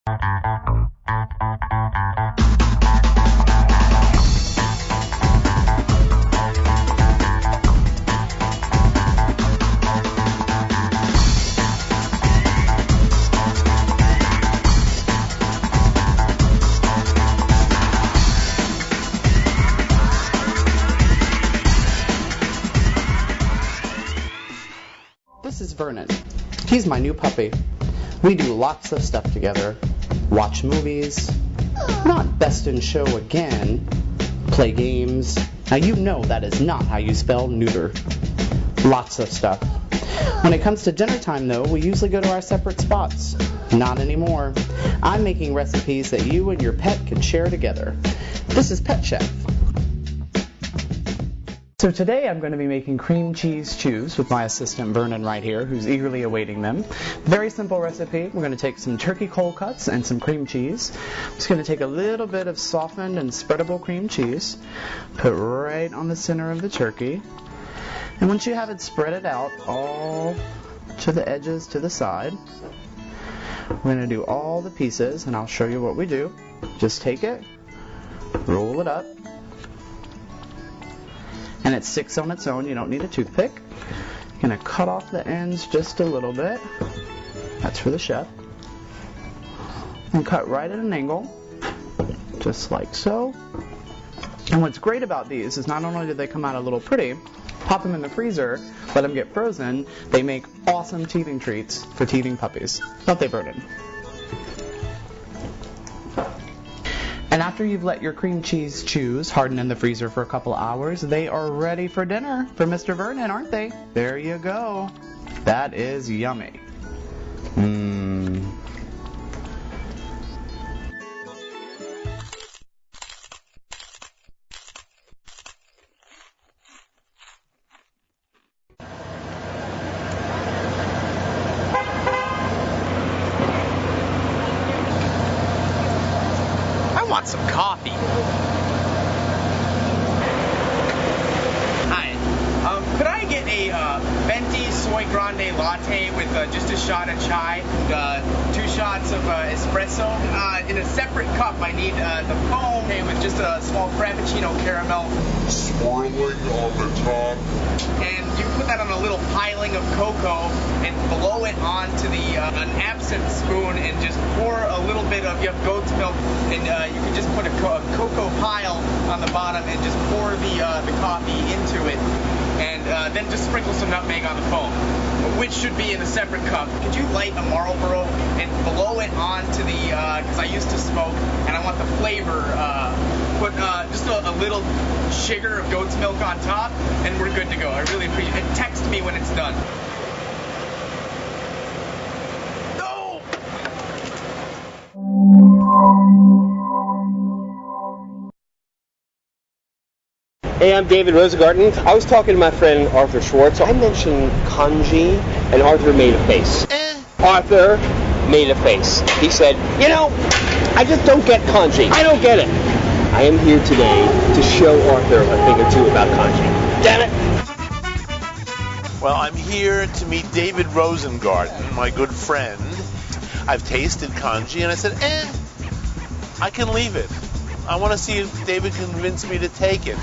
This is Vernon. He's my new puppy. We do lots of stuff together. Watch movies. Not best in show again. Play games. Now you know that is not how you spell neuter. Lots of stuff. When it comes to dinner time though, we usually go to our separate spots. Not anymore. I'm making recipes that you and your pet can share together. This is Pet Chef. So today I'm going to be making cream cheese chews with my assistant Vernon right here, who's eagerly awaiting them. Very simple recipe. We're going to take some turkey cold cuts and some cream cheese. I'm just going to take a little bit of softened and spreadable cream cheese, put right on the center of the turkey. And once you have it, spread it out all to the edges to the side. We're going to do all the pieces, and I'll show you what we do. Just take it, roll it up, and it sticks on its own. You don't need a toothpick. You're going to cut off the ends just a little bit. That's for the chef. And cut right at an angle, just like so. And what's great about these is not only do they come out a little pretty, pop them in the freezer, let them get frozen, they make awesome teething treats for teething puppies. Don't they, Vernon? And after you've let your cream cheese chews harden in the freezer for a couple hours, they are ready for dinner for Mr. Vernon, aren't they? There you go. That is yummy. I want some coffee. Hi. Could I get a venti soy grande latte with just a shot of chai, 2 shots of espresso? In a separate cup, I need the foam with just a small frappuccino caramel swirling on the top. And you put that on a little piling of cocoa and blow it onto an absinthe spoon and just pour a little bit of goat's milk, and you can just put a cocoa pile on the bottom and just pour the coffee into it, and then just sprinkle some nutmeg on the foam, which should be in a separate cup. Could you light a Marlboro and blow it onto because I used to smoke and I want the flavor, put just a little sugar of goat's milk on top, and we're good to go. I really appreciate it. Text me when it's done. No! Hey, I'm David Rosengarten. I was talking to my friend Arthur Schwartz. I mentioned kanji, and Arthur made a face. Arthur made a face. He said, you know, I just don't get kanji. I don't get it. I am here today to show Arthur a thing or two about kanji. Damn it! Well, I'm here to meet David Rosengarten, my good friend. I've tasted kanji, and I said, I can leave it. I want to see if David can convince me to take it.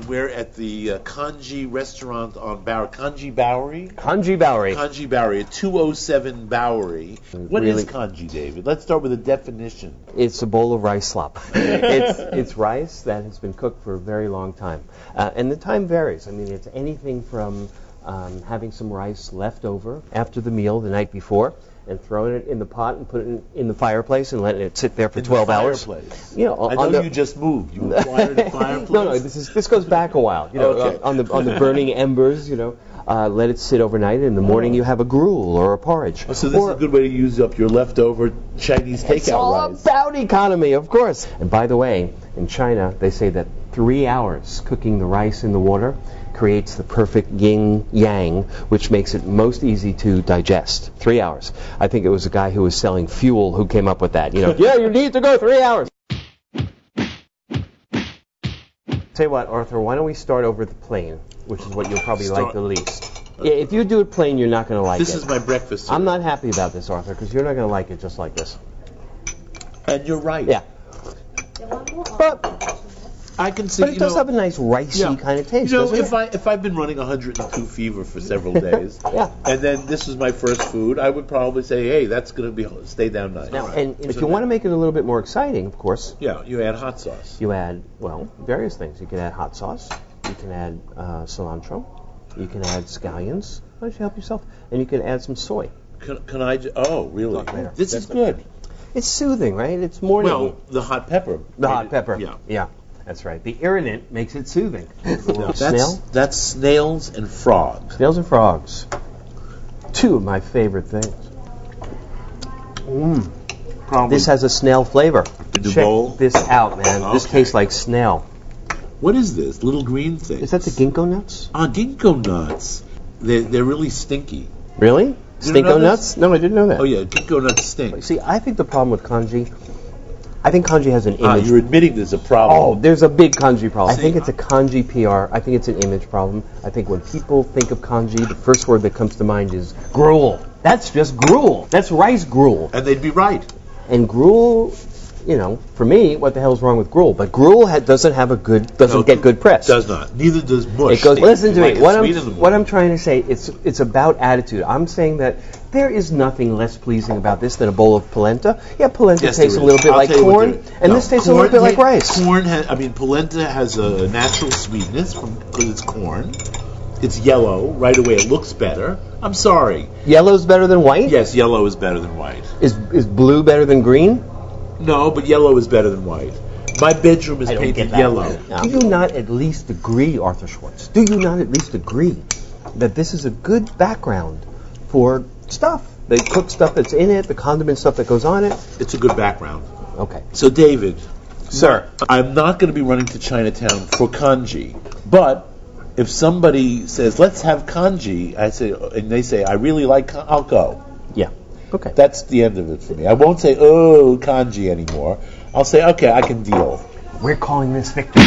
We're at the Kanji restaurant on Bowery. Kanji Bowery? Kanji Bowery. Kanji Bowery at 207 Bowery. What is kanji, David? Let's start with a definition. It's a bowl of rice slop. It's rice that has been cooked for a very long time. And the time varies. I mean, it's anything from having some rice left over after the meal the night before, and throwing it in the pot and putting it in the fireplace and letting it sit there for 12 hours. Fireplace. You know, I know you just moved. You acquired a fireplace? No, this goes back a while. You know, okay. on the burning embers. You know, let it sit overnight. In the morning, you have a gruel or a porridge. Oh, so this is a good way to use up your leftover Chinese takeout rice. It's all about economy, of course. And by the way, in China, they say that 3 hours cooking the rice in the water creates the perfect yin-yang, which makes it most easy to digest. 3 hours. I think it was a guy who was selling fuel who came up with that. You know, yeah, you need to go 3 hours. Tell you what, Arthur, why don't we start over the plain, which is what you'll probably like the least. Okay. Yeah, if you do it plain, you're not going to like This it. is my breakfast cereal. I'm not happy about this, Arthur, because you're not going to like it just like this. And you're right. Yeah. But I can see. it does have a nice ricey kind of taste. You know, doesn't if I've been running 102 fever for several days, Yeah. and then this is my first food, I would probably say, hey, that's going to stay down nice. Now, and if you want to make it a little bit more exciting, of course, Yeah, you add hot sauce. you add, well, various things. You can add hot sauce. You can add cilantro. You can add scallions. Why don't you help yourself? And you can add some soy. Can I? Oh, really? Talk later. This is good. It's soothing, right? It's morning. Well, the hot pepper. the hot pepper. Yeah. That's right. The irritant makes it soothing. No, Snail? that's snails and frogs. Snails and frogs. Two of my favorite things. Probably. This has a snail flavor. The Check bowl? this out, man. This Okay. tastes like snail. What is this? Little green thing. Is that the ginkgo nuts? Ginkgo nuts. They're really stinky. Really? You didn't know Stinko this? nuts? No, I didn't know that. Oh yeah, ginkgo nuts stink. See, I think the problem with kanji, I think kanji has an image. You're admitting there's a problem. Oh, there's a big kanji problem. I See, think it's a kanji PR. I think it's an image problem. I think when people think of kanji, the first word that comes to mind is gruel. That's just gruel. That's rice gruel. And they'd be right. And gruel, you know, for me, what the hell's wrong with gruel? But gruel doesn't get good press. Does not. Neither does mush. It goes. Listen to Like me. it's What sweet in the I'm morning. trying to say, it's about attitude. I'm saying that there is nothing less pleasing about this than a bowl of polenta. Yeah, polenta Yes, tastes there a little is. bit I'll like tell you what corn, there is. and No, this tastes a little bit like rice. Polenta has a natural sweetness because it's corn. It's yellow. Right away, it looks better. I'm sorry. Yellow's better than white. Yes, yellow is better than white. Is blue better than green? No, but yellow is better than white. My bedroom is I don't painted get that. yellow. Do you not at least agree, Arthur Schwartz? Do you not at least agree that this is a good background for stuff? The cooked stuff that's in it, the condiment stuff that goes on it. It's a good background. Okay. So, David, Sir. I'm not going to be running to Chinatown for kanji, but if somebody says, let's have kanji, and they say, I really like I'll go. Yeah. Okay. That's the end of it for me. I won't say, oh, kanji anymore. I'll say, okay, I can deal. We're calling this victory.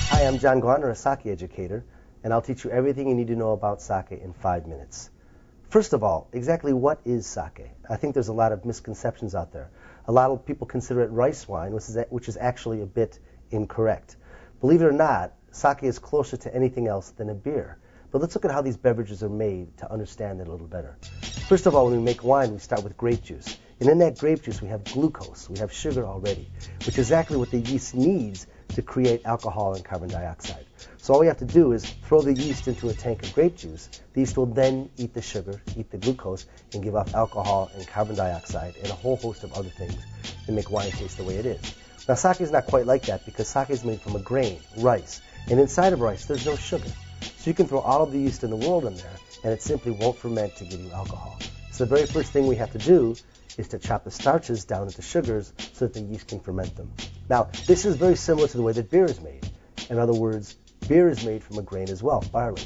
Hi, I'm John Gartner, a sake educator, and I'll teach you everything you need to know about sake in 5 minutes. First of all, exactly what is sake? I think there's a lot of misconceptions out there. A lot of people consider it rice wine, which is actually a bit incorrect. Believe it or not, sake is closer to anything else than a beer. But let's look at how these beverages are made to understand it a little better. First of all, when we make wine, we start with grape juice. And in that grape juice, we have glucose. We have sugar already, which is exactly what the yeast needs to create alcohol and carbon dioxide. So all we have to do is throw the yeast into a tank of grape juice. The yeast will then eat the sugar, eat the glucose, and give off alcohol and carbon dioxide and a whole host of other things that make wine taste the way it is. Now, sake is not quite like that because sake is made from a grain, rice. And inside of rice, there's no sugar. So you can throw all of the yeast in the world in there, and it simply won't ferment to give you alcohol. So the very first thing we have to do is to chop the starches down into sugars so that the yeast can ferment them. Now, this is very similar to the way that beer is made. In other words, beer is made from a grain as well, barley.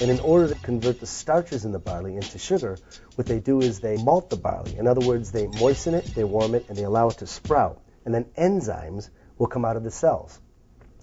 And in order to convert the starches in the barley into sugar, what they do is they malt the barley. In other words, they moisten it, they warm it, and they allow it to sprout. And then enzymes will come out of the cells.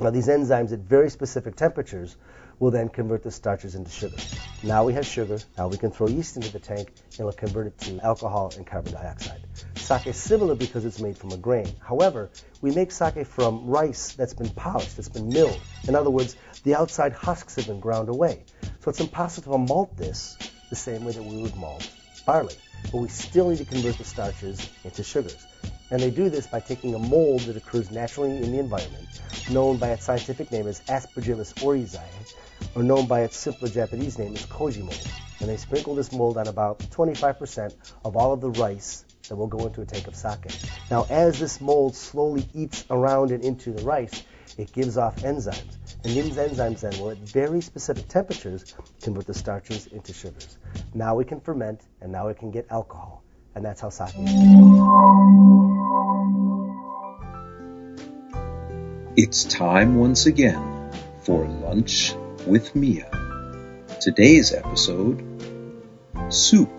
Now, these enzymes at very specific temperatures will then convert the starches into sugar. Now we have sugar. Now we can throw yeast into the tank, and it'll convert it to alcohol and carbon dioxide. Sake is similar because it's made from a grain. However, we make sake from rice that's been polished, that's been milled. In other words, the outside husks have been ground away. So it's impossible to malt this the same way that we would malt barley. But we still need to convert the starches into sugars. And they do this by taking a mold that occurs naturally in the environment, known by its scientific name as Aspergillus oryzae, or known by its simpler Japanese name as koji mold. And they sprinkle this mold on about 25% of all of the rice that will go into a tank of sake. Now, as this mold slowly eats around and into the rice, it gives off enzymes. And these enzymes then will, at very specific temperatures, convert the starches into sugars. Now we can ferment, and now we can get alcohol. And that's how sake is made. It's time once again for Lunch with Mia. Today's episode, Soup.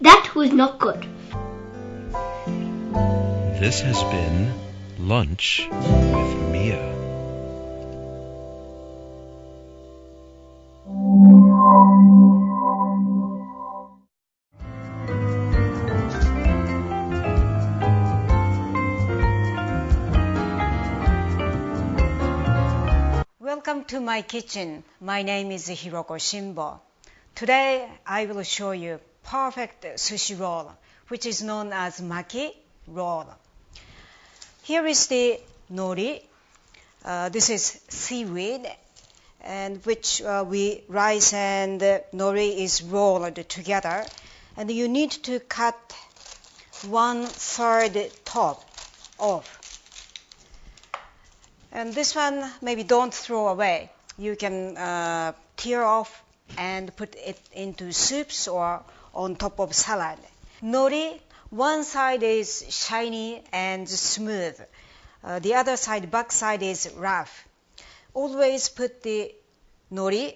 That was not good. This has been Lunch with Mia. Welcome to my kitchen. My name is Hiroko Shimbo. Today I will show you perfect sushi roll, which is known as maki roll. Here is the nori. This is seaweed, and which rice and nori is rolled together. And you need to cut 1/3 top off. And this one, maybe don't throw away. You can tear off and put it into soups or on top of salad. Nori, one side is shiny and smooth. The other side, back side, is rough. Always put the nori,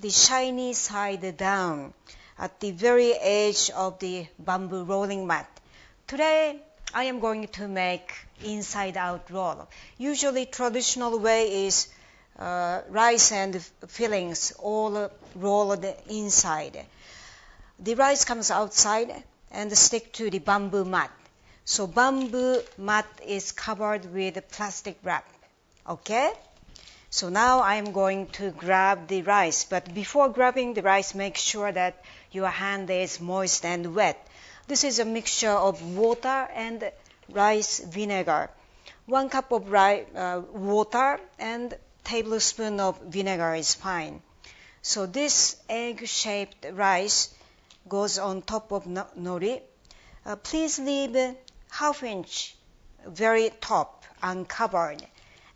the shiny side down at the very edge of the bamboo rolling mat. Today, I am going to make inside-out roll. Usually, traditional way is rice and fillings all rolled inside. The rice comes outside and stick to the bamboo mat. So bamboo mat is covered with plastic wrap. Okay? So now I am going to grab the rice. But before grabbing the rice, make sure that your hand is moist and wet. This is a mixture of water and rice vinegar. 1 cup of water and tablespoon of vinegar is fine. So this egg-shaped rice goes on top of nori. Please leave 1/2 inch very top uncovered.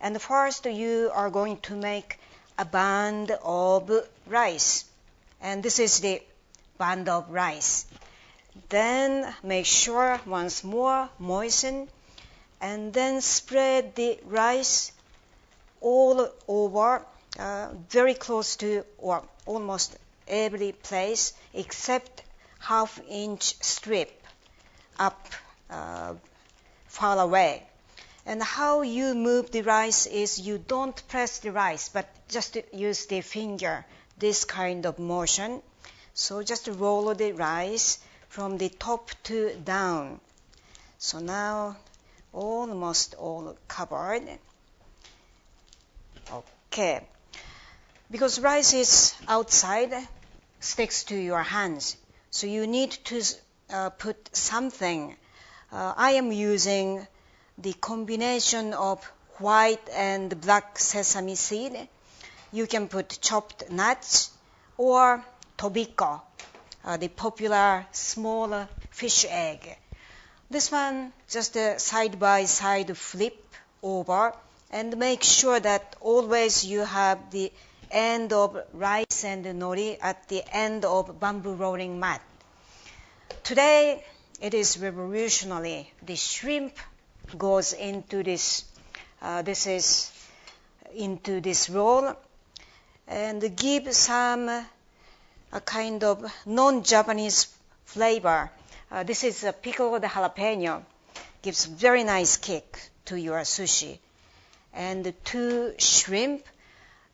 And first you are going to make a band of rice. And this is the band of rice. Then make sure once more moisten and then spread the rice all over, very close to or almost every place except 1/2 inch strip up far away. And how you move the rice is you don't press the rice, but just use the finger, this kind of motion. So just roll the rice from the top to down. So now almost all covered. Okay. Because rice is outside, sticks to your hands. So you need to put something. I am using the combination of white and black sesame seed. You can put chopped nuts or tobiko, the popular small fish egg. This one, just a side-by-side flip over and make sure that always you have the end of rice and nori at the end of bamboo rolling mat. Today, it is revolutionary. The shrimp goes into this, into this roll and give some a kind of non-Japanese flavor. This is a pickled jalapeno. Gives very nice kick to your sushi. And 2 shrimp,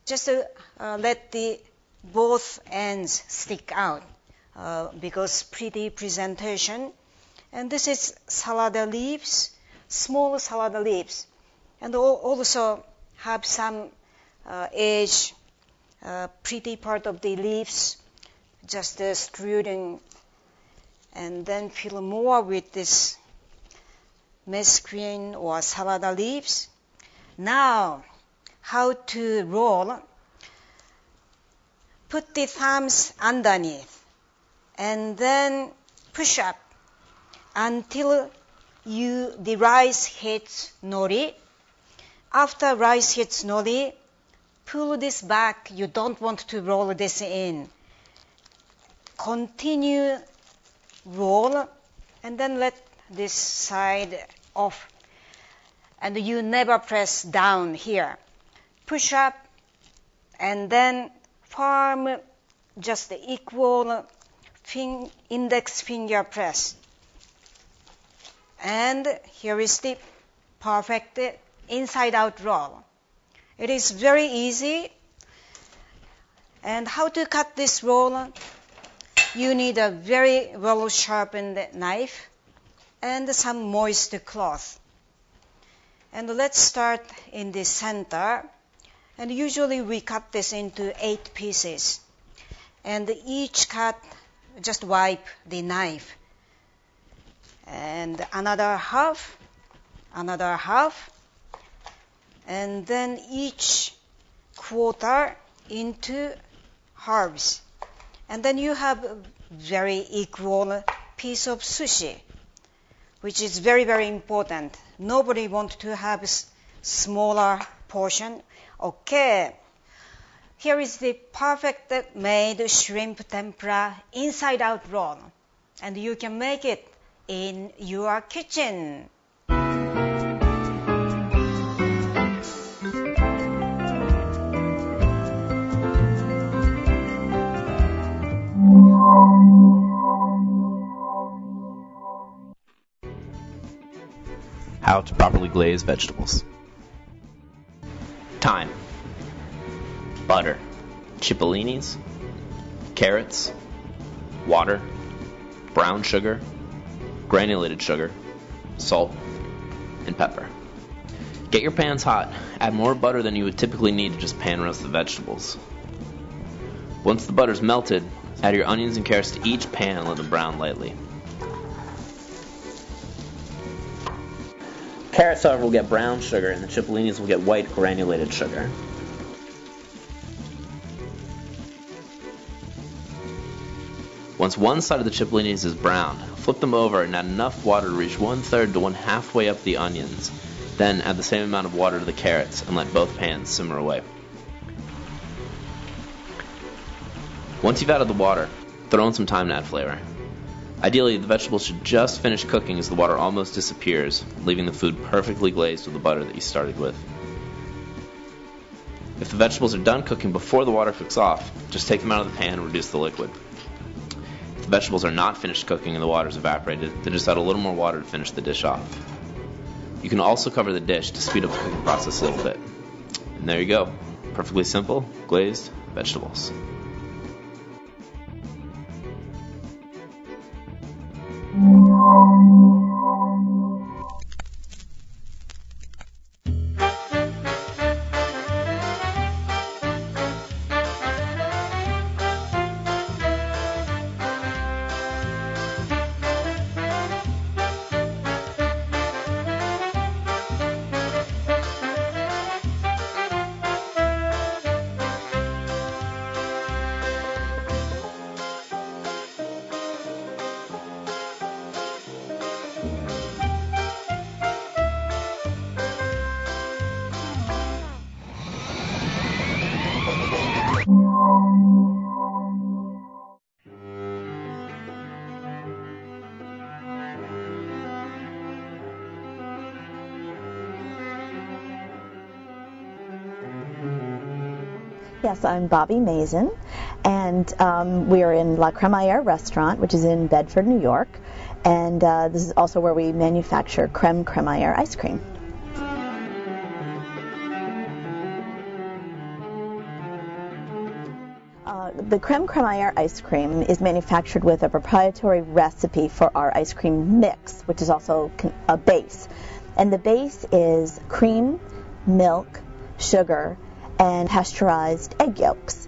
just let the both ends stick out because pretty presentation. And this is salad leaves, small salad leaves, and also have some edge, pretty part of the leaves, just strewed in, and then fill more with this mesclun or salada leaves. Now, how to roll. Put the thumbs underneath and then push up until the rice hits nori. After rice hits nori, pull this back. You don't want to roll this in. Continue roll and then let this side off. And you never press down here. Push up and then form just the equal index finger press. And here is the perfect inside-out roll. It is very easy. And how to cut this roll? You need a very well-sharpened knife and some moist cloth. And let's start in the center. And usually we cut this into 8 pieces. And each cut, just wipe the knife. And another half, and then each quarter into halves. And then you have a very equal piece of sushi, which is very, very important. Nobody wants to have a smaller portion. Okay. Here is the perfect made shrimp tempura inside out roll. And you can make it in your kitchen. How to properly glaze vegetables. Time. Butter. Cipollinis. Carrots. Water. Brown sugar. Granulated sugar. Salt. And pepper. Get your pans hot. Add more butter than you would typically need to just pan roast the vegetables. Once the butter's melted, add your onions and carrots to each pan and let them brown lightly. Carrots, however, will get brown sugar, and the cipollinis will get white granulated sugar. Once one side of the cipollinis is brown, flip them over and add enough water to reach 1/3 to 1/2 way up the onions. Then add the same amount of water to the carrots and let both pans simmer away. Once you've added the water, throw in some thyme to add flavor. Ideally, the vegetables should just finish cooking as the water almost disappears, leaving the food perfectly glazed with the butter that you started with. If the vegetables are done cooking before the water cooks off, just take them out of the pan and reduce the liquid. If the vegetables are not finished cooking and the water is evaporated, then just add a little more water to finish the dish off. You can also cover the dish to speed up the cooking process a little bit. And there you go. Perfectly simple, glazed vegetables. Yes, I'm Bobby Mazin, and we are in La Cremaillère restaurant, which is in Bedford, New York, and this is also where we manufacture creme crémaillère ice cream. The creme crémaillère ice cream is manufactured with a proprietary recipe for our ice cream mix, which is also a base. And the base is cream, milk, sugar, and pasteurized egg yolks.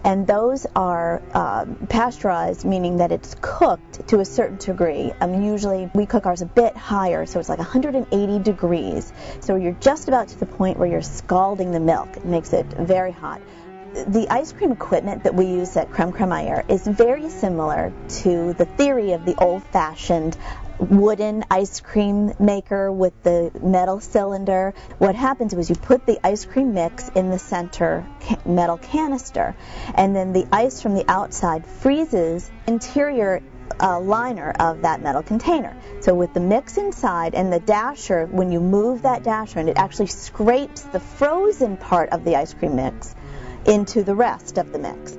And those are pasteurized, meaning that it's cooked to a certain degree. Usually we cook ours a bit higher, so it's like 180 degrees. So you're just about to the point where you're scalding the milk. It makes it very hot. The ice cream equipment that we use at Crème Crémaillère is very similar to the theory of the old-fashioned wooden ice cream maker with the metal cylinder. What happens was you put the ice cream mix in the center metal canister, and then the ice from the outside freezes interior liner of that metal container. So with the mix inside and the dasher, when you move that dasher, and it actually scrapes the frozen part of the ice cream mix into the rest of the mix.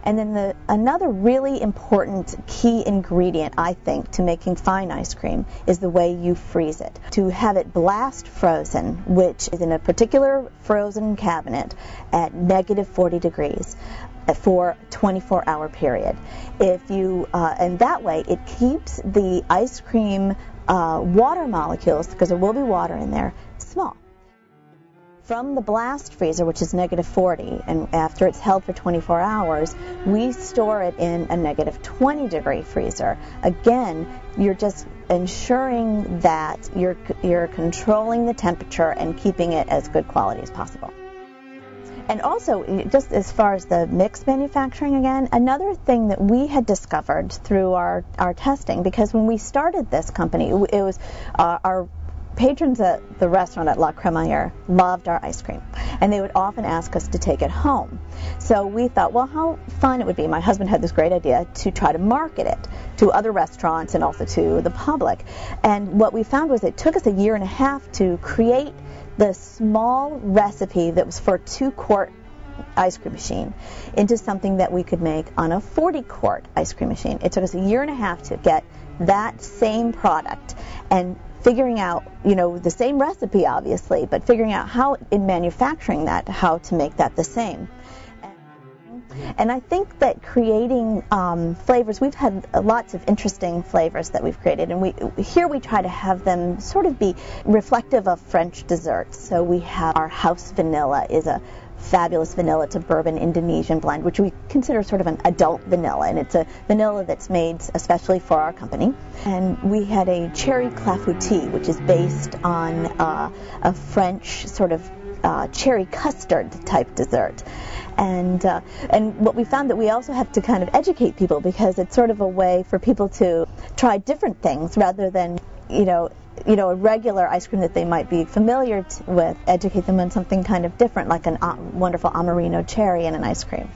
And then another really important key ingredient, I think, to making fine ice cream is the way you freeze it. To have it blast frozen, which is in a particular frozen cabinet at negative 40 degrees for a 24-hour period. And that way it keeps the ice cream water molecules, because there will be water in there, small. From the blast freezer, which is negative 40, and after it's held for 24 hours, we store it in a negative 20 degree freezer. Again, you're just ensuring that you're controlling the temperature and keeping it as good quality as possible. And also, just as far as the mix manufacturing again, another thing that we had discovered through our testing, because when we started this company, it was our patrons at the restaurant at La Crémaillère loved our ice cream, and they would often ask us to take it home. So we thought, well, how fun it would be. My husband had this great idea to try to market it to other restaurants and also to the public. And what we found was it took us a year and a half to create the small recipe that was for a 2-quart ice cream machine into something that we could make on a 40-quart ice cream machine. It took us a year and a half to get that same product, and figuring out, the same recipe obviously, but figuring out how in manufacturing that, how to make that the same. And I think that creating flavors, we've had lots of interesting flavors that we've created, and we try to have them sort of be reflective of French desserts. So we have our house vanilla is a fabulous vanilla. It's a bourbon Indonesian blend, which we consider sort of an adult vanilla, and it's a vanilla that's made especially for our company. And we had a cherry clafoutis, which is based on a French sort of cherry custard type dessert. And what we found that we also have to kind of educate people, because it's sort of a way for people to try different things rather than a regular ice cream that they might be familiar with. Educate them on something kind of different, like a wonderful Amarino cherry in an ice cream.